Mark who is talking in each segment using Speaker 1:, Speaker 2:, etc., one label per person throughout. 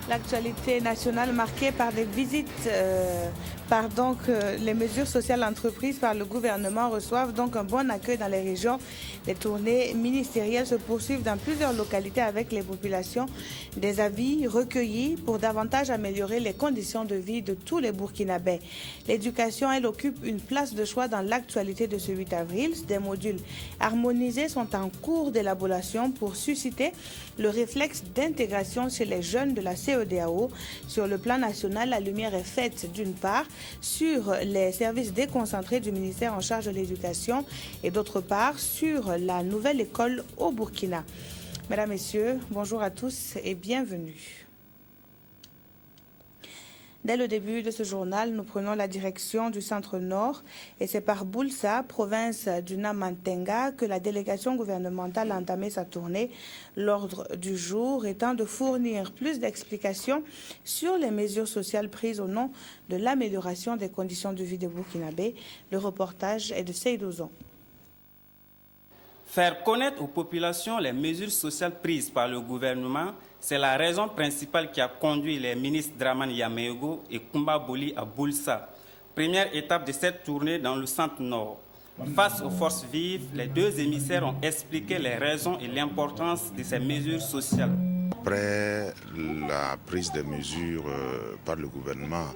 Speaker 1: L'actualité nationale marquée par des visites les mesures sociales entreprises par le gouvernement reçoivent donc un bon accueil dans les régions. Les tournées ministérielles se poursuivent dans plusieurs localités avec les populations. Des avis recueillis pour davantage améliorer les conditions de vie de tous les Burkinabés. L'éducation, elle, occupe une place de choix dans l'actualité de ce 8 avril. Des modules harmonisés sont en cours d'élaboration pour susciter le réflexe d'intégration chez les jeunes de la CEDEAO. Sur le plan national, la lumière est faite d'une part sur les services déconcentrés du ministère en charge de l'éducation et d'autre part sur la nouvelle école au Burkina. Mesdames, Messieurs, bonjour à tous et bienvenue. Dès le début de ce journal, nous prenons la direction du centre-nord et c'est par Boulsa, province du Namantenga, que la délégation gouvernementale a entamé sa tournée. L'ordre du jour étant de fournir plus d'explications sur les mesures sociales prises au nom de l'amélioration des conditions de vie des Burkinabés. Le reportage est de Seydouzo.
Speaker 2: Faire connaître aux populations les mesures sociales prises par le gouvernement, c'est la raison principale qui a conduit les ministres Dramane Yameyogo et Koumba Boli à Boulsa. Première étape de cette tournée dans le centre-nord. Face aux forces vives, les deux émissaires ont expliqué les raisons et l'importance de ces mesures sociales.
Speaker 3: Après la prise des mesures par le gouvernement,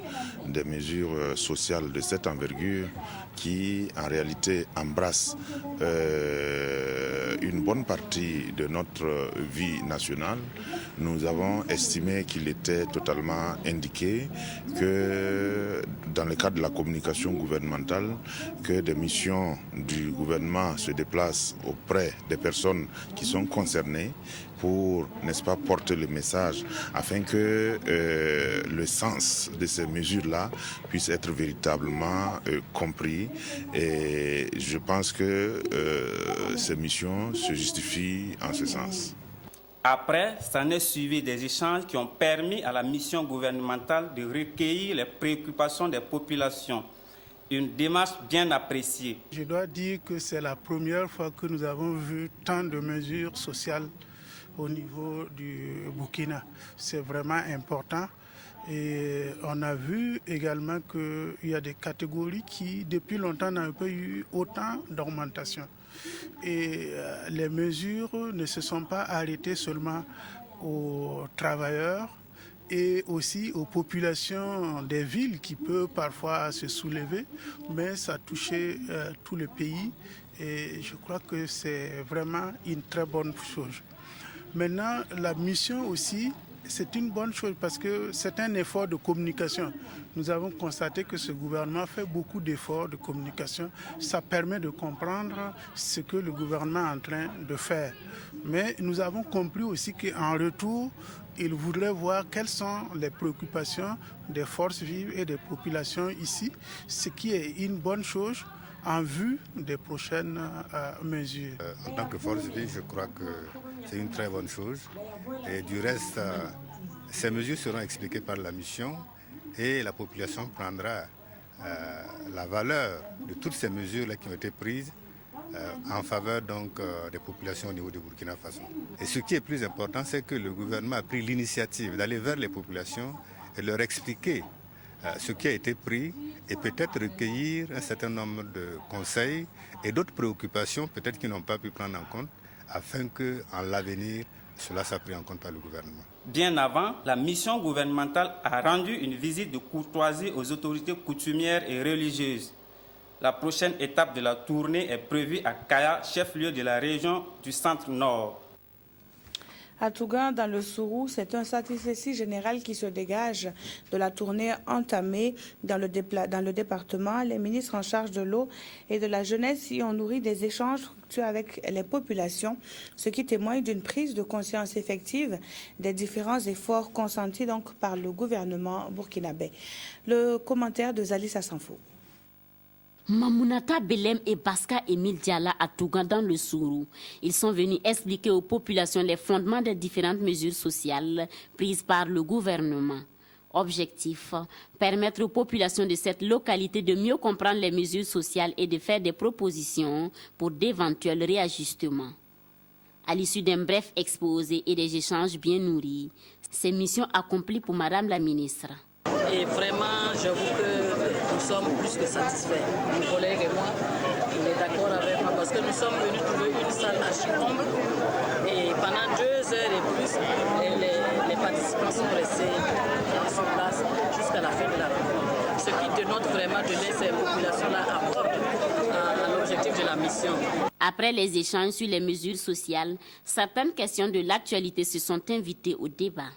Speaker 3: des mesures sociales de cette envergure qui en réalité embrassent une bonne partie de notre vie nationale, nous avons estimé qu'il était totalement indiqué que dans le cadre de la communication gouvernementale, que des missions du gouvernement se déplacent auprès des personnes qui sont concernées pour, n'est-ce pas, porter le message afin que le sens de ces mesures-là puisse être véritablement compris. Et je pense que ces missions se justifient en ce sens.
Speaker 2: Après, s'en est suivi des échanges qui ont permis à la mission gouvernementale de recueillir les préoccupations des populations. Une démarche bien appréciée.
Speaker 4: Je dois dire que c'est la première fois que nous avons vu tant de mesures sociales au niveau du Burkina. C'est vraiment important. Et on a vu également qu'il y a des catégories qui, depuis longtemps, n'ont pas eu autant d'augmentation. Et les mesures ne se sont pas arrêtées seulement aux travailleurs et aussi aux populations des villes qui peuvent parfois se soulever, mais ça a touché tout le pays et je crois que c'est vraiment une très bonne chose. Maintenant, la mission aussi, c'est une bonne chose parce que c'est un effort de communication. Nous avons constaté que ce gouvernement fait beaucoup d'efforts de communication. Ça permet de comprendre ce que le gouvernement est en train de faire. Mais nous avons compris aussi qu'en retour, il voudrait voir quelles sont les préoccupations des forces vives et des populations ici, ce qui est une bonne chose en vue des prochaines mesures.
Speaker 5: En tant que force vive, je crois que c'est une très bonne chose. Et du reste, ces mesures seront expliquées par la mission et la population prendra la valeur de toutes ces mesures-là qui ont été prises en faveur donc, des populations au niveau du Burkina Faso. Et ce qui est plus important, c'est que le gouvernement a pris l'initiative d'aller vers les populations et leur expliquer ce qui a été pris et peut-être recueillir un certain nombre de conseils et d'autres préoccupations peut-être qu'ils n'ont pas pu prendre en compte afin qu'en l'avenir, cela soit pris en compte par le gouvernement.
Speaker 2: Bien avant, la mission gouvernementale a rendu une visite de courtoisie aux autorités coutumières et religieuses. La prochaine étape de la tournée est prévue à Kaya, chef-lieu de la région du centre-nord.
Speaker 1: À Tougan, dans le Sourou, c'est un satisfait général qui se dégage de la tournée entamée dans le département. Les ministres en charge de l'eau et de la jeunesse y ont nourri des échanges fructueux avec les populations, ce qui témoigne d'une prise de conscience effective des différents efforts consentis donc par le gouvernement burkinabé. Le commentaire de Zalissa Sanfo.
Speaker 6: Mamounata Belem et Baska Emile Diala à Tougan dans le Sourou. Ils sont venus expliquer aux populations les fondements des différentes mesures sociales prises par le gouvernement. Objectif, permettre aux populations de cette localité de mieux comprendre les mesures sociales et de faire des propositions pour d'éventuels réajustements. À l'issue d'un bref exposé et des échanges bien nourris, c'est mission accomplie pour Madame la ministre.
Speaker 7: Et vraiment, j'avoue que nous sommes plus que satisfaits. Mon collègue et moi, il est d'accord avec moi parce que nous sommes venus trouver une salle archi-comble et pendant 2 heures et plus, les participants sont restés sur place jusqu'à la fin de la rencontre. Ce qui dénote vraiment de l'aide ces populations-là apportent à l'objectif de la mission.
Speaker 6: Après les échanges sur les mesures sociales, certaines questions de l'actualité se sont invitées au débat.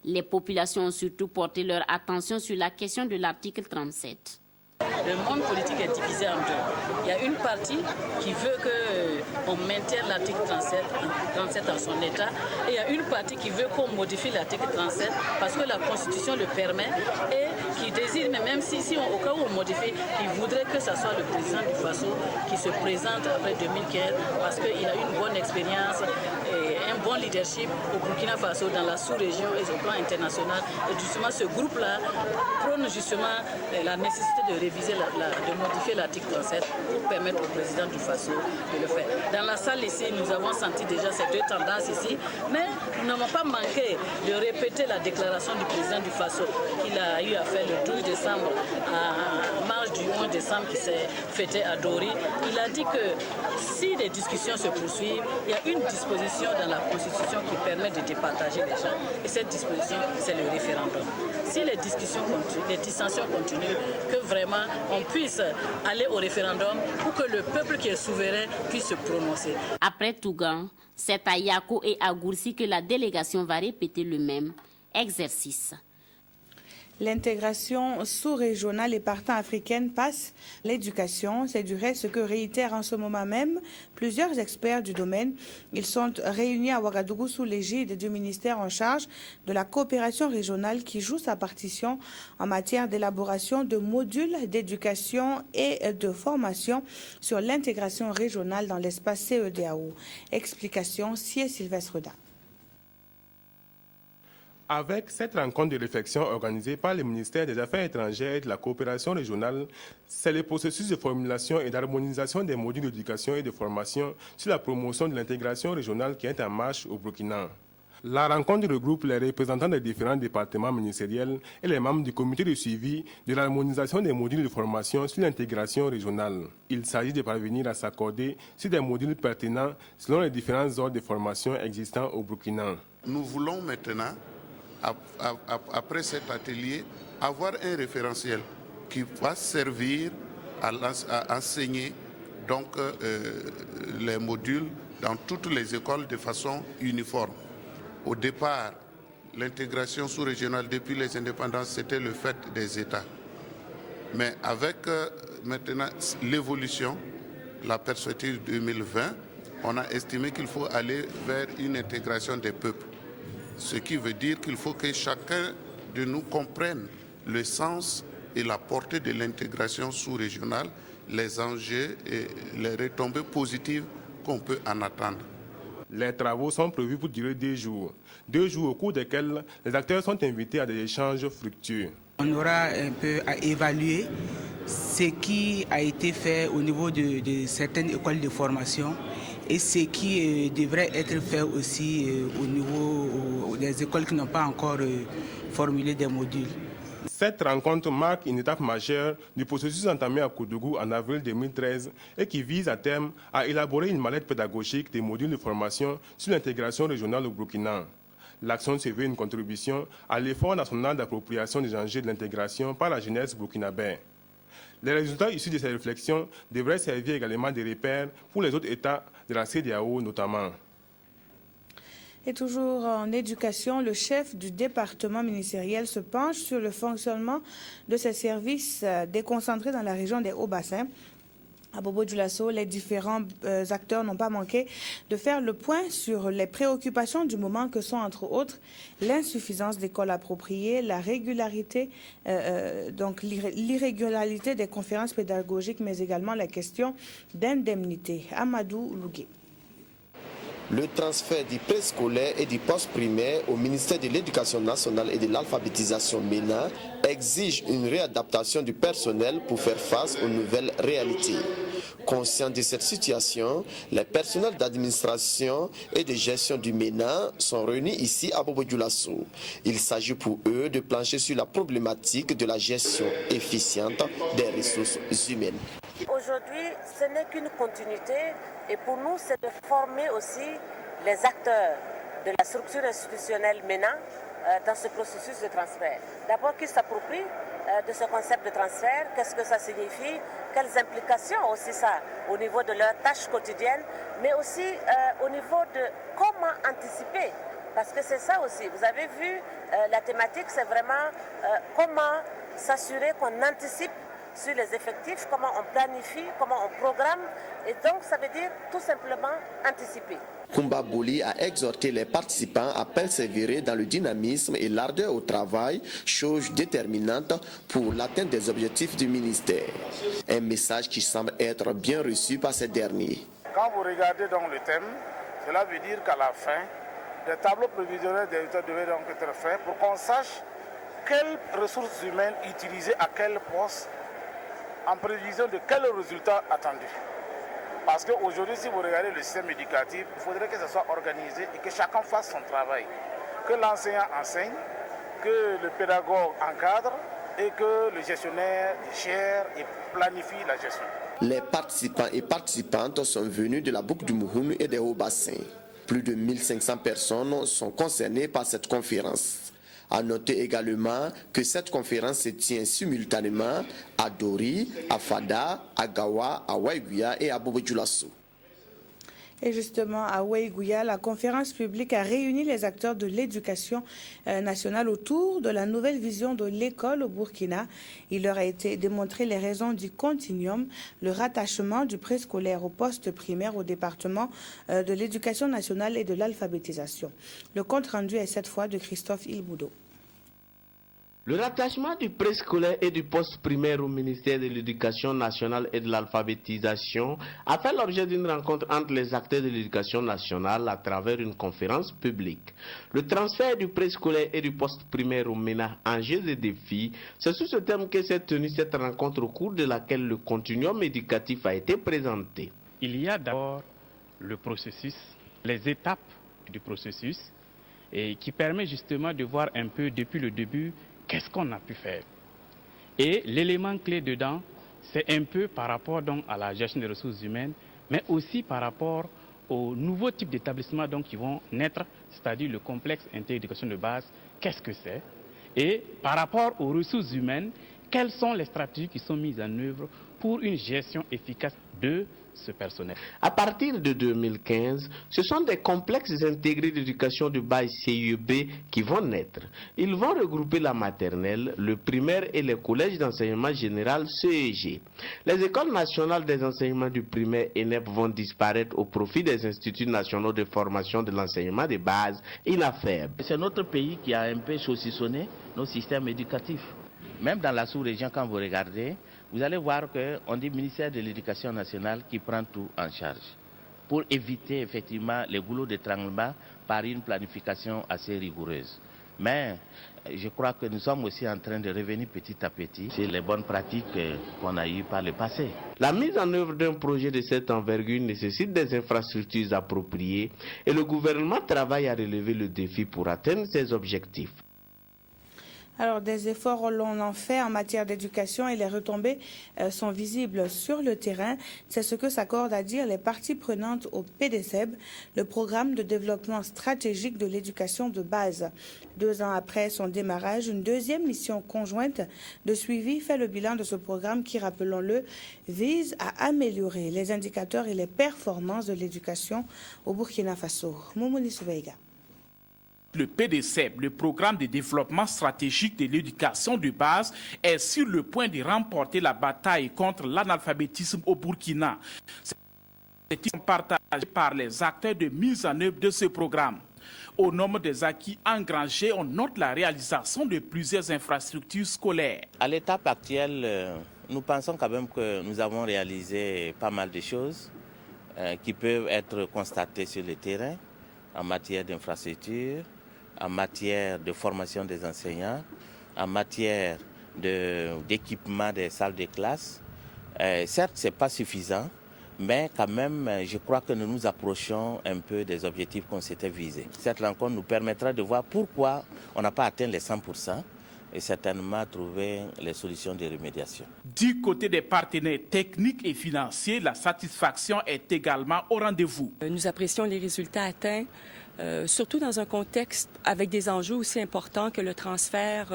Speaker 6: Les populations ont surtout porté leur attention sur la question de l'article 37.
Speaker 7: Le monde politique est divisé en deux. Il y a une partie qui veut qu'on maintienne l'article 37 dans son état et il y a une partie qui veut qu'on modifie l'article 37 parce que la Constitution le permet et qui désire, mais même si au cas où on modifie, il voudrait que ce soit le président du Faso qui se présente après 2015 parce qu'il a une bonne expérience et un bon leadership au Burkina Faso dans la sous-région et au plan international. Et justement, ce groupe-là prône justement la nécessité de réviser, de modifier l'article 37 pour permettre au président du Faso de le faire. Dans la salle ici, nous avons senti déjà ces deux tendances ici, mais nous n'avons pas manqué de répéter la déclaration du président du Faso qu'il a eu à faire le 12 décembre à marge du 11 décembre qui s'est fêté à Dori. Il a dit que si les discussions se poursuivent, il y a une disposition dans la Constitution qui permet de départager les gens. Et cette disposition, c'est le référendum. Si les discussions continuent, les dissensions continuent, que vraiment on puisse aller au référendum pour que le peuple qui est souverain puisse se prononcer.
Speaker 6: Après Tougan, c'est à Yako et à Goursi que la délégation va répéter le même exercice.
Speaker 1: L'intégration sous-régionale et partant africaine passe l'éducation. C'est du reste ce que réitèrent en ce moment même plusieurs experts du domaine. Ils sont réunis à Ouagadougou sous l'égide du ministère en charge de la coopération régionale qui joue sa partition en matière d'élaboration de modules d'éducation et de formation sur l'intégration régionale dans l'espace CEDEAO. Explication, Sié Sylvestre Da.
Speaker 8: Avec cette rencontre de réflexion organisée par le ministère des Affaires étrangères et de la coopération régionale, c'est le processus de formulation et d'harmonisation des modules d'éducation et de formation sur la promotion de l'intégration régionale qui est en marche au Burkina. La rencontre regroupe les représentants des différents départements ministériels et les membres du comité de suivi de l'harmonisation des modules de formation sur l'intégration régionale. Il s'agit de parvenir à s'accorder sur des modules pertinents selon les différents ordres de formation existants au Burkina.
Speaker 9: Nous voulons maintenant, après cet atelier, avoir un référentiel qui va servir à enseigner donc, les modules dans toutes les écoles de façon uniforme. Au départ, l'intégration sous-régionale depuis les indépendances, c'était le fait des États. Mais avec maintenant l'évolution, la perspective 2020, on a estimé qu'il faut aller vers une intégration des peuples. Ce qui veut dire qu'il faut que chacun de nous comprenne le sens et la portée de l'intégration sous-régionale, les enjeux et les retombées positives qu'on peut en attendre.
Speaker 8: Les travaux sont prévus pour durer 2 jours. 2 jours au cours desquels les acteurs sont invités à des échanges fructueux.
Speaker 10: On aura un peu à évaluer ce qui a été fait au niveau de certaines écoles de formation et ce qui devrait être fait aussi au niveau des écoles qui n'ont pas encore formulé des modules.
Speaker 8: Cette rencontre marque une étape majeure du processus entamé à Koudougou en avril 2013 et qui vise à terme à élaborer une mallette pédagogique des modules de formation sur l'intégration régionale au Burkina. L'action se veut une contribution à l'effort national d'appropriation des enjeux de l'intégration par la jeunesse burkinabé. Les résultats issus de ces réflexions devraient servir également de repères pour les autres États de la CEDEAO notamment.
Speaker 1: Et toujours en éducation, le chef du département ministériel se penche sur le fonctionnement de ces services déconcentrés dans la région des Hauts-Bassins. À Bobo-Dioulasso, les différents acteurs n'ont pas manqué de faire le point sur les préoccupations du moment que sont, entre autres, l'insuffisance d'écoles appropriées, la régularité, donc l'irrégularité des conférences pédagogiques, mais également la question d'indemnité. Amadou Lougué.
Speaker 11: Le transfert du préscolaire et du post-primaire au ministère de l'Éducation nationale et de l'alphabétisation MENA exige une réadaptation du personnel pour faire face aux nouvelles réalités. Conscients de cette situation, les personnels d'administration et de gestion du MENA sont réunis ici à Bobo-Dioulasso. Il s'agit pour eux de plancher sur la problématique de la gestion efficiente des ressources humaines.
Speaker 12: Aujourd'hui, ce n'est qu'une continuité et pour nous, c'est de former aussi les acteurs de la structure institutionnelle MENA dans ce processus de transfert. D'abord, qu'ils s'approprient de ce concept de transfert, qu'est-ce que ça signifie, quelles implications aussi ça au niveau de leurs tâches quotidiennes, mais aussi au niveau de comment anticiper. Parce que c'est ça aussi, vous avez vu, la thématique, c'est vraiment comment s'assurer qu'on anticipe sur les effectifs, comment on planifie, comment on programme. Et donc, ça veut dire tout simplement anticiper.
Speaker 11: Kumba Boli a exhorté les participants à persévérer dans le dynamisme et l'ardeur au travail, chose déterminante pour l'atteinte des objectifs du ministère. Un message qui semble être bien reçu par ces derniers.
Speaker 13: Quand vous regardez donc le thème, cela veut dire qu'à la fin, des tableaux prévisionnels des résultats devaient donc être faits pour qu'on sache quelles ressources humaines utiliser à quel poste en prévision de quels résultats attendus. Parce qu'aujourd'hui, si vous regardez le système éducatif, il faudrait que ça soit organisé et que chacun fasse son travail. Que l'enseignant enseigne, que le pédagogue encadre et que le gestionnaire gère et planifie la gestion.
Speaker 11: Les participants et participantes sont venus de la boucle du Mouhoum et des Hauts-Bassins. Plus de 1500 personnes sont concernées par cette conférence. À noter également que cette conférence se tient simultanément à Dori, à Fada, à Gawa, à Waiguya et à Bobo-Dioulasso.
Speaker 1: Et justement, à Waiguya, la conférence publique a réuni les acteurs de l'éducation nationale autour de la nouvelle vision de l'école au Burkina. Il leur a été démontré les raisons du continuum, le rattachement du préscolaire au poste primaire au département de l'éducation nationale et de l'alphabétisation. Le compte rendu est cette fois de Christophe Ilboudo.
Speaker 14: Le rattachement du préscolaire et du poste primaire au ministère de l'Éducation nationale et de l'alphabétisation a fait l'objet d'une rencontre entre les acteurs de l'éducation nationale à travers une conférence publique. Le transfert du préscolaire et du poste primaire au MENA, enjeux et défis, c'est sous ce thème que s'est tenue cette rencontre au cours de laquelle le continuum éducatif a été présenté.
Speaker 15: Il y a d'abord le processus, les étapes du processus, et qui permet justement de voir un peu depuis le début qu'est-ce qu'on a pu faire. Et l'élément clé dedans, c'est un peu par rapport donc à la gestion des ressources humaines, mais aussi par rapport aux nouveaux types d'établissements donc qui vont naître, c'est-à-dire le complexe inter-éducation de base, qu'est-ce que c'est? Et par rapport aux ressources humaines, quelles sont les stratégies qui sont mises en œuvre pour une gestion efficace de ce personnel.
Speaker 14: À partir de 2015, ce sont des complexes intégrés d'éducation de base CIEB qui vont naître. Ils vont regrouper la maternelle, le primaire et les collèges d'enseignement général CEG. Les écoles nationales des enseignements du primaire ENEP vont disparaître au profit des instituts nationaux de formation de l'enseignement de base, INAFEB.
Speaker 16: C'est notre pays qui a un peu saucissonné nos systèmes éducatifs. Même dans la sous-région, quand vous regardez, vous allez voir qu'on dit ministère de l'Éducation nationale qui prend tout en charge pour éviter effectivement les goulots d'étranglement par une planification assez rigoureuse. Mais je crois que nous sommes aussi en train de revenir petit à petit sur les bonnes pratiques qu'on a eues par le passé.
Speaker 14: La mise en œuvre d'un projet de cette envergure nécessite des infrastructures appropriées et le gouvernement travaille à relever le défi pour atteindre ses objectifs.
Speaker 1: Alors, des efforts l'on en fait en matière d'éducation et les retombées sont visibles sur le terrain. C'est ce que s'accordent à dire les parties prenantes au PDCEB, le programme de développement stratégique de l'éducation de base. 2 ans après son démarrage, une deuxième mission conjointe de suivi fait le bilan de ce programme qui, rappelons-le, vise à améliorer les indicateurs et les performances de l'éducation au Burkina Faso. Moumouni Soubeiga.
Speaker 17: Le PDCEB, le programme de développement stratégique de l'éducation de base, est sur le point de remporter la bataille contre l'analphabétisme au Burkina. C'est partagé par les acteurs de mise en œuvre de ce programme. Au nombre des acquis engrangés, on note la réalisation de plusieurs infrastructures scolaires.
Speaker 16: À l'étape actuelle, nous pensons quand même que nous avons réalisé pas mal de choses. qui peuvent être constatées sur le terrain en matière d'infrastructure, en matière de formation des enseignants, en matière d'équipement des salles de classe. Certes, ce n'est pas suffisant, mais quand même, je crois que nous nous approchons un peu des objectifs qu'on s'était visés. Cette rencontre nous permettra de voir pourquoi on n'a pas atteint les 100% et certainement trouver les solutions de remédiation.
Speaker 17: Du côté des partenaires techniques et financiers, la satisfaction est également au rendez-vous.
Speaker 18: Nous apprécions les résultats atteints, surtout dans un contexte avec des enjeux aussi importants que le transfert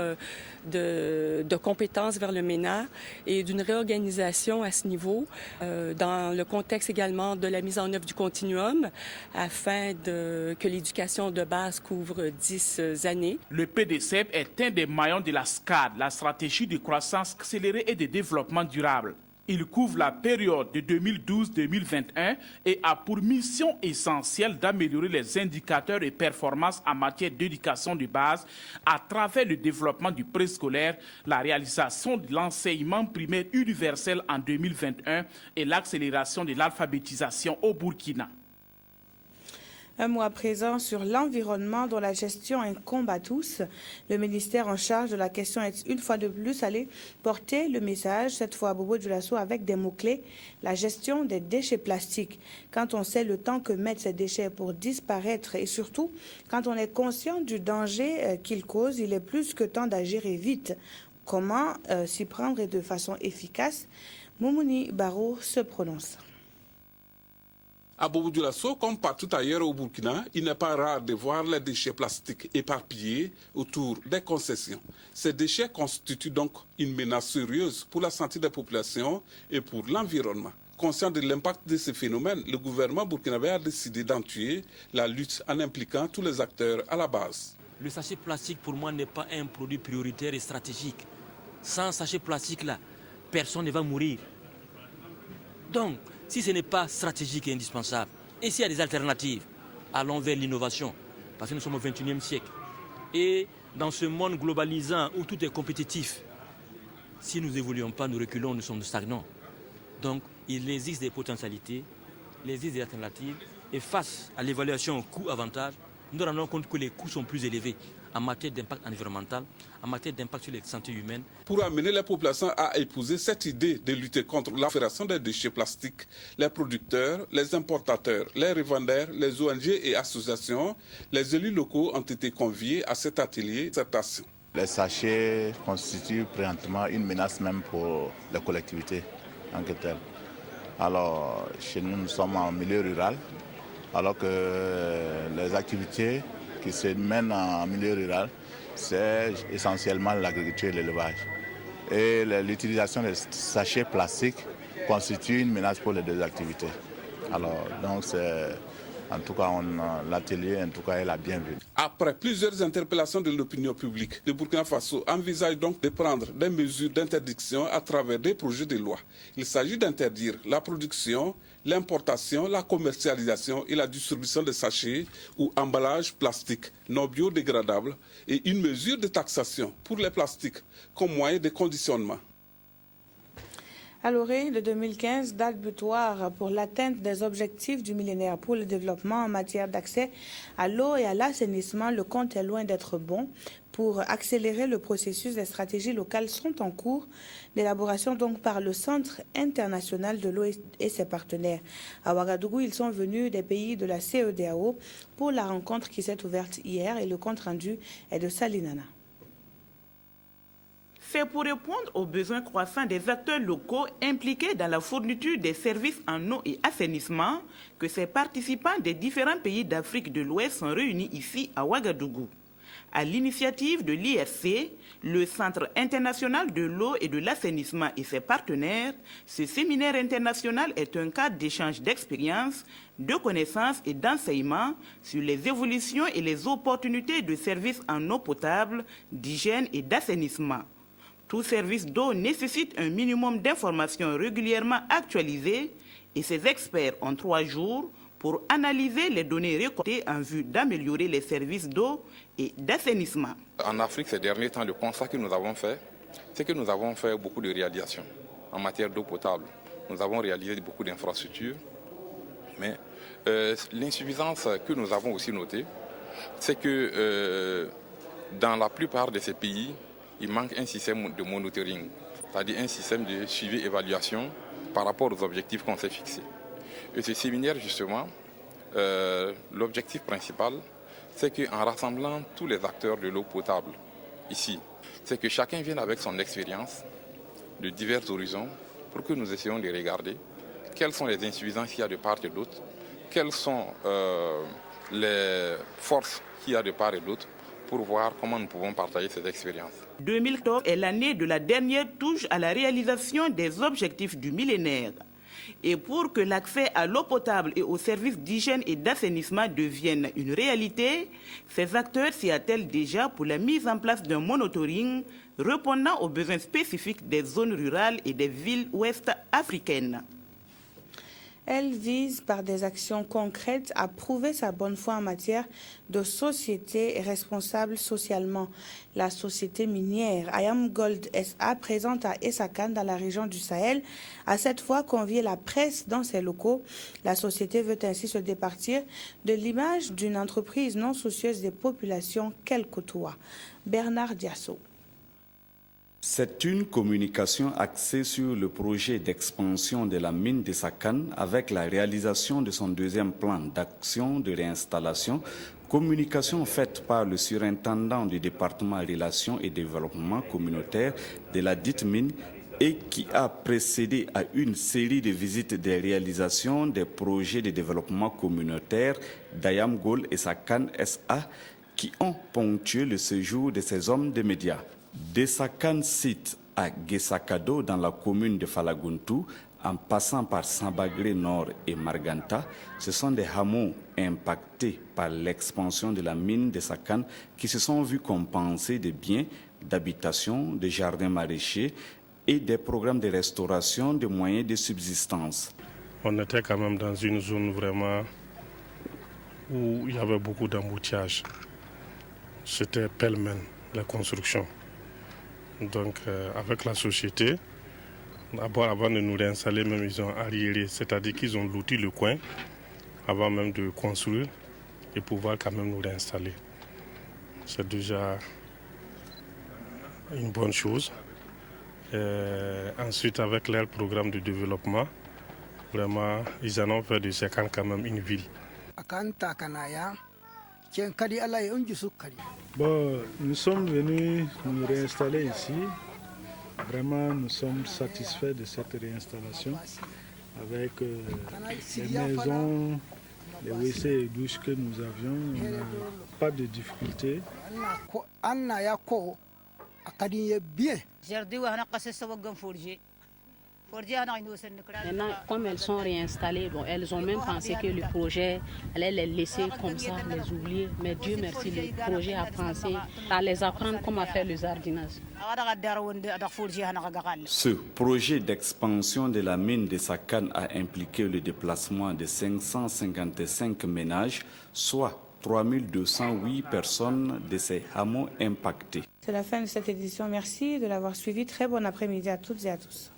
Speaker 18: de compétences vers le MENA et d'une réorganisation à ce niveau, dans le contexte également de la mise en œuvre du continuum afin que l'éducation de base couvre 10 années.
Speaker 17: Le PDCEP est un des maillons de la SCAD, la stratégie de croissance accélérée et de développement durable. Il couvre la période de 2012-2021 et a pour mission essentielle d'améliorer les indicateurs et performances en matière d'éducation de base à travers le développement du préscolaire, la réalisation de l'enseignement primaire universel en 2021 et l'accélération de l'alphabétisation au Burkina.
Speaker 1: Un mot à présent sur l'environnement dont la gestion incombe à tous. Le ministère en charge de la question est une fois de plus allé porter le message, cette fois à Bobo Dioulasso, avec des mots-clés, la gestion des déchets plastiques. Quand on sait le temps que mettent ces déchets pour disparaître et surtout quand on est conscient du danger qu'ils causent, il est plus que temps d'agir et vite. Comment s'y prendre et de façon efficace? Moumouni Baro se prononce.
Speaker 19: À Bobo Dioulasso, comme partout ailleurs au Burkina, il n'est pas rare de voir les déchets plastiques éparpillés autour des concessions. Ces déchets constituent donc une menace sérieuse pour la santé des populations et pour l'environnement. Conscient de l'impact de ces phénomènes, le gouvernement burkinabé a décidé d'entuyer la lutte en impliquant tous les acteurs à la base.
Speaker 20: Le sachet plastique, pour moi, n'est pas un produit prioritaire et stratégique. Sans sachet plastique, là, personne ne va mourir. Donc, si ce n'est pas stratégique et indispensable, et s'il y a des alternatives, allons vers l'innovation, parce que nous sommes au XXIe siècle. Et dans ce monde globalisant où tout est compétitif, si nous n'évoluons pas, nous reculons, nous sommes stagnants. Donc, il existe des potentialités, il existe des alternatives, et face à l'évaluation coût-avantage, nous nous rendons compte que les coûts sont plus élevés en matière d'impact environnemental, en matière d'impact sur la santé humaine.
Speaker 19: Pour amener les populations à épouser cette idée de lutter contre l'affairation des déchets plastiques, les producteurs, les importateurs, les revendeurs, les ONG et associations, les élus locaux ont été conviés à cet atelier, cette action.
Speaker 21: Les sachets constituent présentement une menace même pour les collectivités en tant que telles. Alors, chez nous, nous sommes en milieu rural, alors que les activités qui se mènent en milieu rural, c'est essentiellement l'agriculture et l'élevage. Et l'utilisation des sachets plastiques constitue une menace pour les deux activités. Alors, donc, en tout cas, l'atelier, en tout cas, est la bienvenue.
Speaker 19: Après plusieurs interpellations de l'opinion publique, le Burkina Faso envisage donc de prendre des mesures d'interdiction à travers des projets de loi. Il s'agit d'interdire la production, l'importation, la commercialisation et la distribution de sachets ou emballages plastiques non biodégradables et une mesure de taxation pour les plastiques comme moyen de conditionnement.
Speaker 1: À l'orée de 2015, date butoir pour l'atteinte des objectifs du millénaire pour le développement en matière d'accès à l'eau et à l'assainissement, le compte est loin d'être bon. Pour accélérer le processus, des stratégies locales sont en cours d'élaboration donc par le Centre international de l'eau et ses partenaires. À Ouagadougou, ils sont venus des pays de la CEDEAO pour la rencontre qui s'est ouverte hier et le compte rendu est de Salinana.
Speaker 22: C'est pour répondre aux besoins croissants des acteurs locaux impliqués dans la fourniture des services en eau et assainissement que ces participants des différents pays d'Afrique de l'Ouest sont réunis ici à Ouagadougou. À l'initiative de l'IFC, le Centre international de l'eau et de l'assainissement et ses partenaires, ce séminaire international est un cadre d'échange d'expériences, de connaissances et d'enseignements sur les évolutions et les opportunités de services en eau potable, d'hygiène et d'assainissement. Tout service d'eau nécessite un minimum d'informations régulièrement actualisées et ces experts ont 3 jours pour analyser les données récoltées en vue d'améliorer les services d'eau et d'assainissement.
Speaker 23: En Afrique, ces derniers temps, le constat que nous avons fait, c'est que nous avons fait beaucoup de réalisations en matière d'eau potable. Nous avons réalisé beaucoup d'infrastructures Mais l'insuffisance que nous avons aussi notée, c'est que dans la plupart de ces pays, il manque un système de monitoring, c'est-à-dire un système de suivi-évaluation par rapport aux objectifs qu'on s'est fixés. Et ce séminaire, justement, l'objectif principal, c'est qu'en rassemblant tous les acteurs de l'eau potable ici, c'est que chacun vienne avec son expérience de divers horizons pour que nous essayions de regarder quelles sont les insuffisances qu'il y a de part et d'autre, quelles sont les forces qu'il y a de part et d'autre, pour voir comment nous pouvons partager cette expérience.
Speaker 22: 2014 est l'année de la dernière touche à la réalisation des objectifs du millénaire. Et pour que l'accès à l'eau potable et aux services d'hygiène et d'assainissement devienne une réalité, ces acteurs s'y attellent déjà pour la mise en place d'un monitoring répondant aux besoins spécifiques des zones rurales et des villes ouest africaines.
Speaker 1: Elle vise par des actions concrètes à prouver sa bonne foi en matière de société responsable socialement. La société minière Ayam Gold SA, présente à Essakan dans la région du Sahel, a cette fois convié la presse dans ses locaux. La société veut ainsi se départir de l'image d'une entreprise non soucieuse des populations qu'elle côtoie. Bernard Diasso.
Speaker 3: C'est une communication axée sur le projet d'expansion de la mine de Sakan avec la réalisation de son deuxième plan d'action de réinstallation, communication faite par le surintendant du département Relations et Développement communautaire de la dite mine et qui a précédé à une série de visites des réalisations des projets de développement communautaire d'Ayam Gold et Sakan SA qui ont ponctué le séjour de ces hommes de médias. De Sakan site à Gesakado dans la commune de Falaguntu, en passant par Sambagré Nord et Marganta, ce sont des hameaux impactés par l'expansion de la mine de Sakan qui se sont vus compenser des biens d'habitation, des jardins maraîchers et des programmes de restauration de moyens de subsistance.
Speaker 4: On était quand même dans une zone vraiment où il y avait beaucoup d'embouteillages. C'était pêle-mêle, la construction. Donc avec la société, avant de nous réinstaller, même ils ont arriéré, c'est-à-dire qu'ils ont loti le coin avant même de construire et pouvoir quand même nous réinstaller. C'est déjà une bonne chose. Ensuite, avec leur programme de développement, vraiment, ils en ont fait de Sakan quand même une ville.
Speaker 5: Bon, nous sommes venus nous réinstaller ici. Vraiment, nous sommes satisfaits de cette réinstallation avec les maisons, les WC et douches que nous avions. On n'a pas de difficultés.
Speaker 24: Maintenant, comme elles sont réinstallées, bon, elles ont même pensé que le projet allait les laisser comme ça, les oublier. Mais Dieu merci, le projet a pensé à les apprendre comment faire le jardinage.
Speaker 3: Ce projet d'expansion de la mine de Sakan a impliqué le déplacement de 555 ménages, soit 3208 personnes de ces hameaux impactés.
Speaker 1: C'est la fin de cette édition. Merci de l'avoir suivi. Très bon après-midi à toutes et à tous.